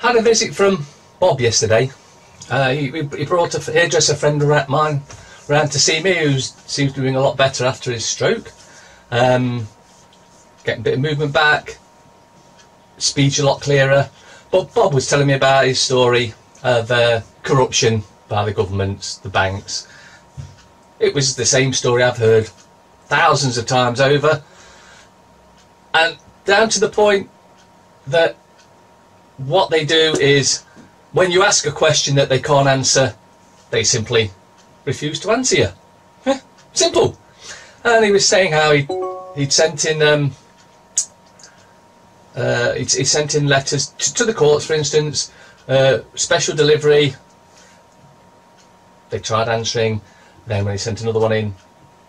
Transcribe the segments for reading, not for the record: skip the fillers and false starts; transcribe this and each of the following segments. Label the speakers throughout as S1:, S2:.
S1: Had a visit from Bob yesterday. He brought a hairdresser friend of mine round to see me, who seems to be doing a lot better after his stroke. Getting a bit of movement back, speech a lot clearer. But Bob was telling me about his story of corruption by the governments, the banks. It was the same story I've heard thousands of times over, and down to the point that what they do is, when you ask a question that they can't answer, they simply refuse to answer you. Yeah, simple. And he was saying how he'd sent in he sent in letters to the courts, for instance, special delivery. They tried answering. Then when he sent another one in,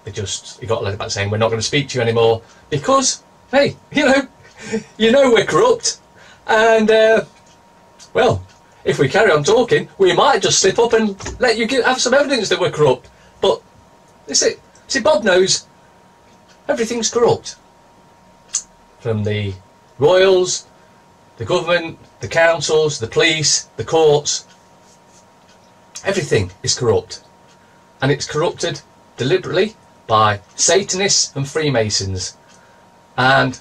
S1: he got a letter back saying, we're not going to speak to you anymore because, hey, you know we're corrupt, and well, if we carry on talking, we might just slip up and let you have some evidence that we're corrupt. But see, Bob knows everything's corrupt, from the royals, the government, the councils, the police, the courts. Everything is corrupt. And it's corrupted deliberately by Satanists and Freemasons. And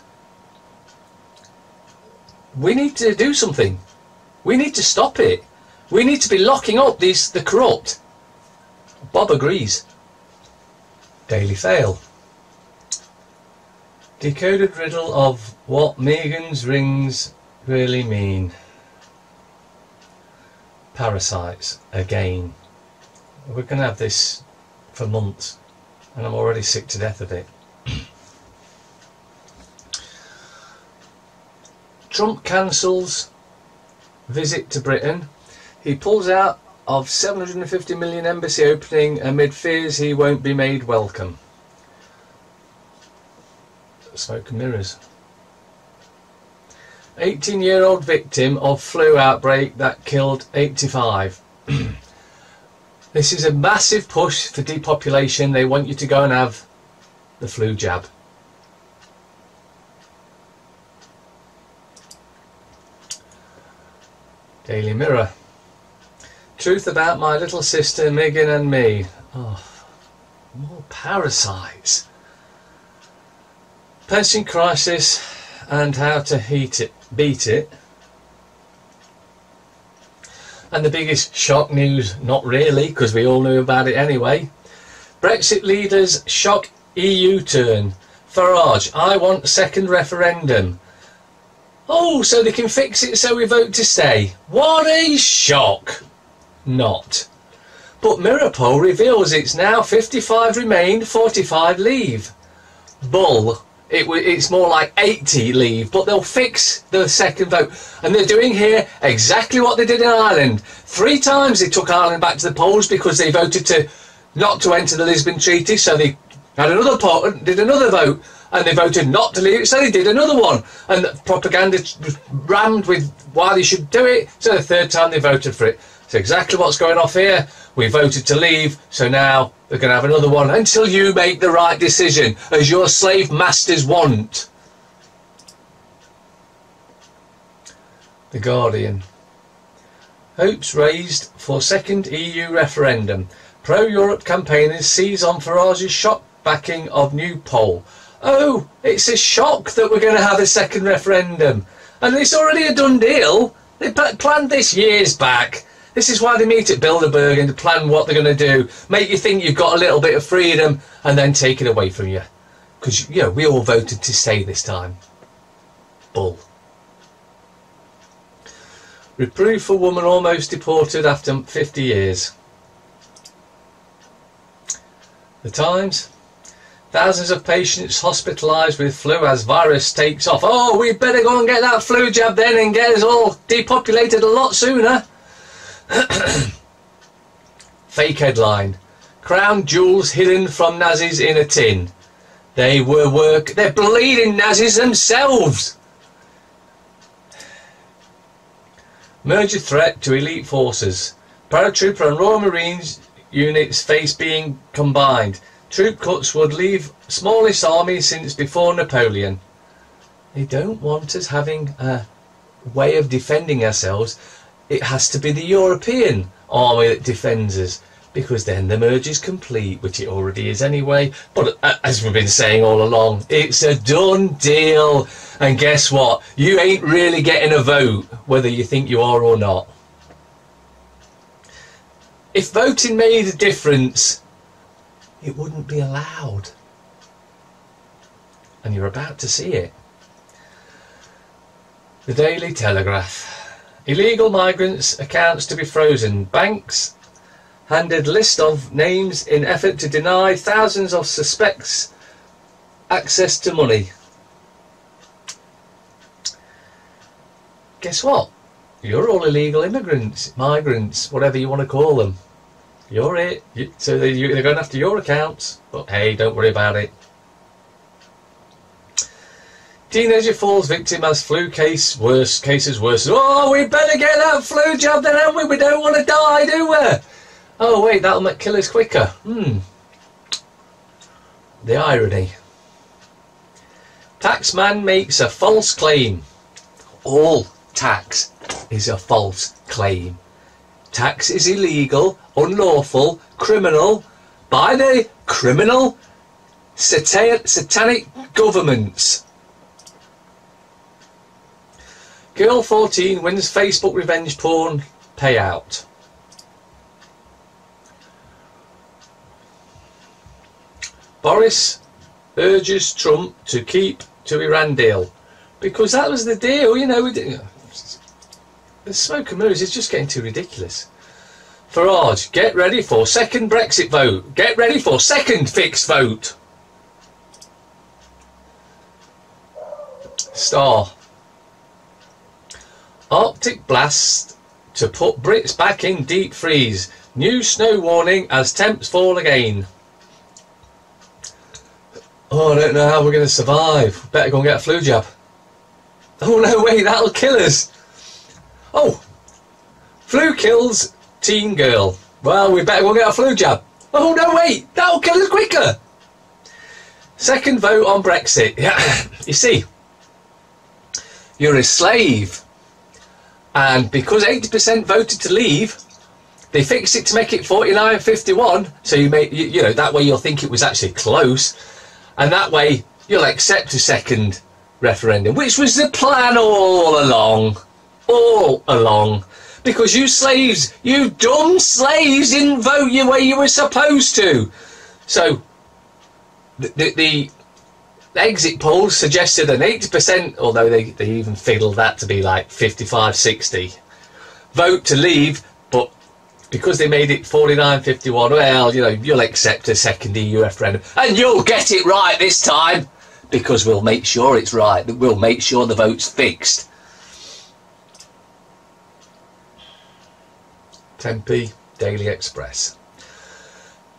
S1: we need to do something. We need to stop it. We need to be locking up the corrupt. Bob agrees. Daily Fail. Decoded riddle of what Megan's rings really mean. Parasites again. We're going to have this for months, and I'm already sick to death of it. Trump cancels visit to Britain. He pulls out of 750 million embassy opening amid fears he won't be made welcome. Smoke and mirrors. 18-year-old victim of flu outbreak that killed 85. This is a massive push for depopulation. They want you to go and have the flu jab. Daily Mirror. Truth about my little sister Megan and me. Oh, more parasites. Pension crisis and how to beat it. And the biggest shock news, not really, because we all knew about it anyway. Brexit leaders shock EU turn. Farage, I want second referendum. Oh, so they can fix it so we vote to stay. What a shock. Not. But Mirror poll reveals it's now 55 remain, 45 leave. Bull. It's more like 80 leave, but they'll fix the second vote. And they're doing here exactly what they did in Ireland. 3 times they took Ireland back to the polls because they voted not to enter the Lisbon Treaty, so they had another poll, did another vote, and they voted not to leave it, so they did another one. And the propaganda rammed with why they should do it, so the 3rd time they voted for it. So exactly what's going off here. We voted to leave, so now they're going to have another one until you make the right decision, as your slave masters want. The Guardian. Hopes raised for second EU referendum. Pro-Europe campaigners seize on Farage's shock backing of new poll. Oh, it's a shock that we're going to have a second referendum. And it's already a done deal. They planned this years back. This is why they meet at Bilderberg and plan what they're going to do. Make you think you've got a little bit of freedom and then take it away from you. Because, you know, we all voted to stay this time. Bull. Reprieve for woman almost deported after 50 years. The Times. Thousands of patients hospitalised with flu as virus takes off. Oh, we better go and get that flu jab then and get us all depopulated a lot sooner. Fake headline. Crown jewels hidden from Nazis in a tin. They're bleeding Nazis themselves. Merger threat to elite forces. Paratrooper and Royal Marines units face being combined. Troop cuts would leave smallest army since before Napoleon. They don't want us having a way of defending ourselves, it has to be the European army that defends us, because then the merge is complete, which it already is anyway. But as we've been saying all along, it's a done deal. And guess what? You ain't really getting a vote, whether you think you are or not. If voting made a difference, it wouldn't be allowed. And you're about to see it. The Daily Telegraph. Illegal migrants' accounts to be frozen. Banks handed list of names in effort to deny thousands of suspects access to money. Guess what? You're all illegal immigrants, migrants, whatever you want to call them. You're it. So they're going after your accounts. But hey, don't worry about it. Teenager falls victim as flu cases worsen. Oh, we better get that flu jab then, haven't we? We don't want to die, do we? Oh wait, that'll make killers quicker. The irony. Taxman makes a false claim. All tax is a false claim. Tax is illegal, unlawful, criminal by the criminal satanic governments. Girl 14 wins Facebook revenge porn payout. Boris urges Trump to keep to Iran deal, because that was the deal, you know. The smoke and mirrors is just getting too ridiculous. Farage, get ready for second Brexit vote. Get ready for second fixed vote. Star. Arctic blast to put Brits back in deep freeze. New snow warning as temps fall again. Oh, I don't know how we're going to survive. Better go and get a flu jab. Oh no, wait, that'll kill us. Oh, flu kills teen girl. Well, we better go and get a flu jab. Oh no, wait, that'll kill us quicker. Second vote on Brexit. Yeah, you see, you're a slave. And because 80% voted to leave, they fixed it to make it 49-51. So you know, that way you'll think it was actually close. And that way you'll accept a second referendum, which was the plan all along. All along. Because you slaves, you dumb slaves, didn't vote your way you were supposed to. So the exit polls suggested an 80%, although they even fiddled that to be like 55-60, vote to leave, but because they made it 49-51, well, you know, you'll accept a second EU referendum, and you'll get it right this time, because we'll make sure it's right, we'll make sure the vote's fixed. Tempe Daily Express.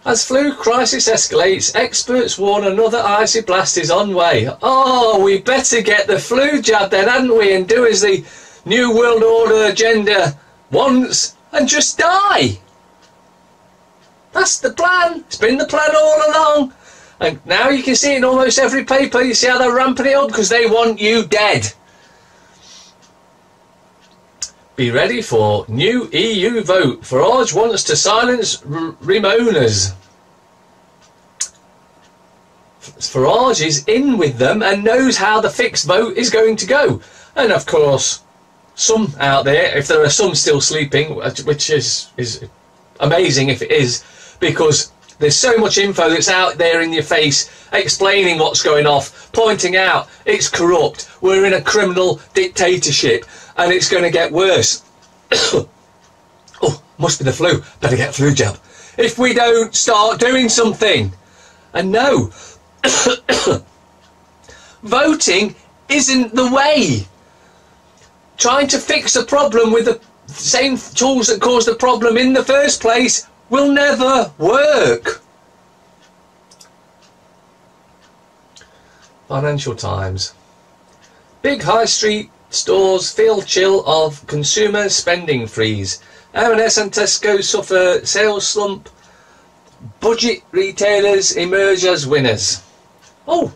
S1: As flu crisis escalates, experts warn another icy blast is on way. Oh, we better get the flu jab then, hadn't we, and do as the New World Order agenda wants and just die. That's the plan. It's been the plan all along. And now you can see it in almost every paper. You see how they're ramping it up because they want you dead. Be ready for new EU vote. Farage wants to silence Remoaners. Farage is in with them and knows how the fixed vote is going to go. And of course, some out there, if there are some still sleeping, which is amazing if it is, because there's so much info that's out there in your face, explaining what's going off, pointing out it's corrupt, we're in a criminal dictatorship, and it's going to get worse. Oh, must be the flu. Better get a flu jab. If we don't start doing something. And no, voting isn't the way. Trying to fix a problem with the same tools that caused the problem in the first place will never work. Financial Times. Big high street stores feel chill of consumer spending freeze. M&S and Tesco suffer sales slump. Budget retailers emerge as winners. Oh,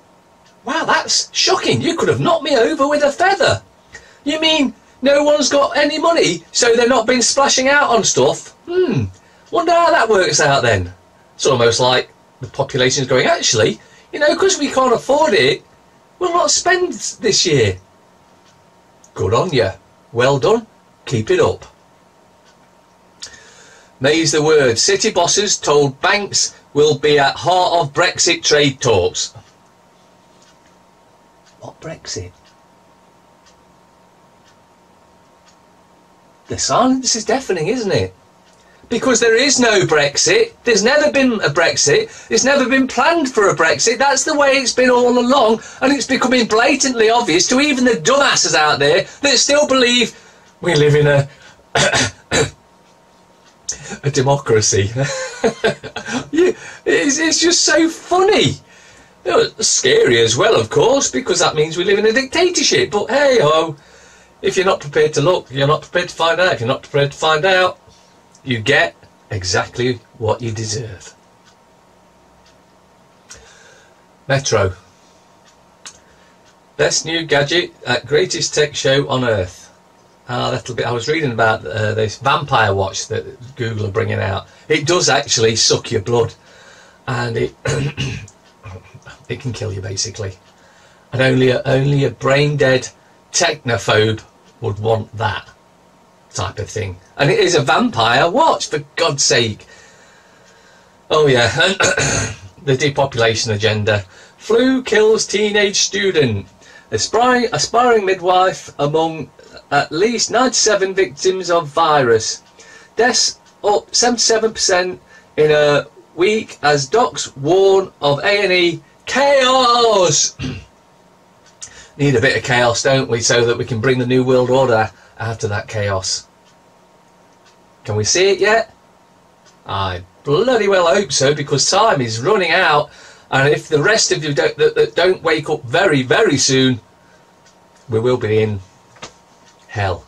S1: wow, that's shocking. You could have knocked me over with a feather. You mean No one's got any money, so they're not been splashing out on stuff. Wonder how that works out then. It's almost like the population's going, actually, you know, because we can't afford it, we'll not spend this year. Good on you. Well done. Keep it up. May's the word. City bosses told banks will be at heart of Brexit trade talks. What Brexit? The silence is deafening, isn't it? Because there is no Brexit. There's never been a Brexit. It's never been planned for a Brexit. That's the way it's been all along, and it's becoming blatantly obvious to even the dumbasses out there that still believe we live in a a democracy. It's just so funny. You know, scary as well, of course, because that means we live in a dictatorship. But hey ho, if you're not prepared to look, you're not prepared to find out. If you're not prepared to find out, you get exactly what you deserve. Metro. Best new gadget at greatest tech show on earth. That'll be. I was reading about this vampire watch that Google are bringing out. It does actually suck your blood, and it it can kill you basically. And only a brain dead technophobe would want that type of thing. And it is a vampire watch, for God's sake. Oh yeah. The depopulation agenda. Flu kills teenage student. Aspiring midwife among at least 97 victims of virus. Deaths up 77% in a week as docs warn of A&E chaos. Need a bit of chaos, don't we, so that we can bring the New World Order out of that chaos. Can we see it yet? I bloody well hope so, because time is running out, and if the rest of you don't wake up very, very soon, we will be in hell.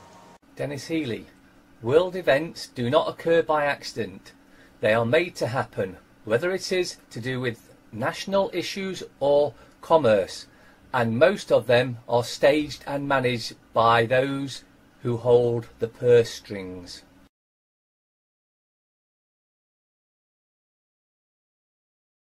S1: Dennis Healy. World events do not occur by accident. They are made to happen, whether it is to do with national issues or commerce, and most of them are staged and managed by those who hold the purse strings.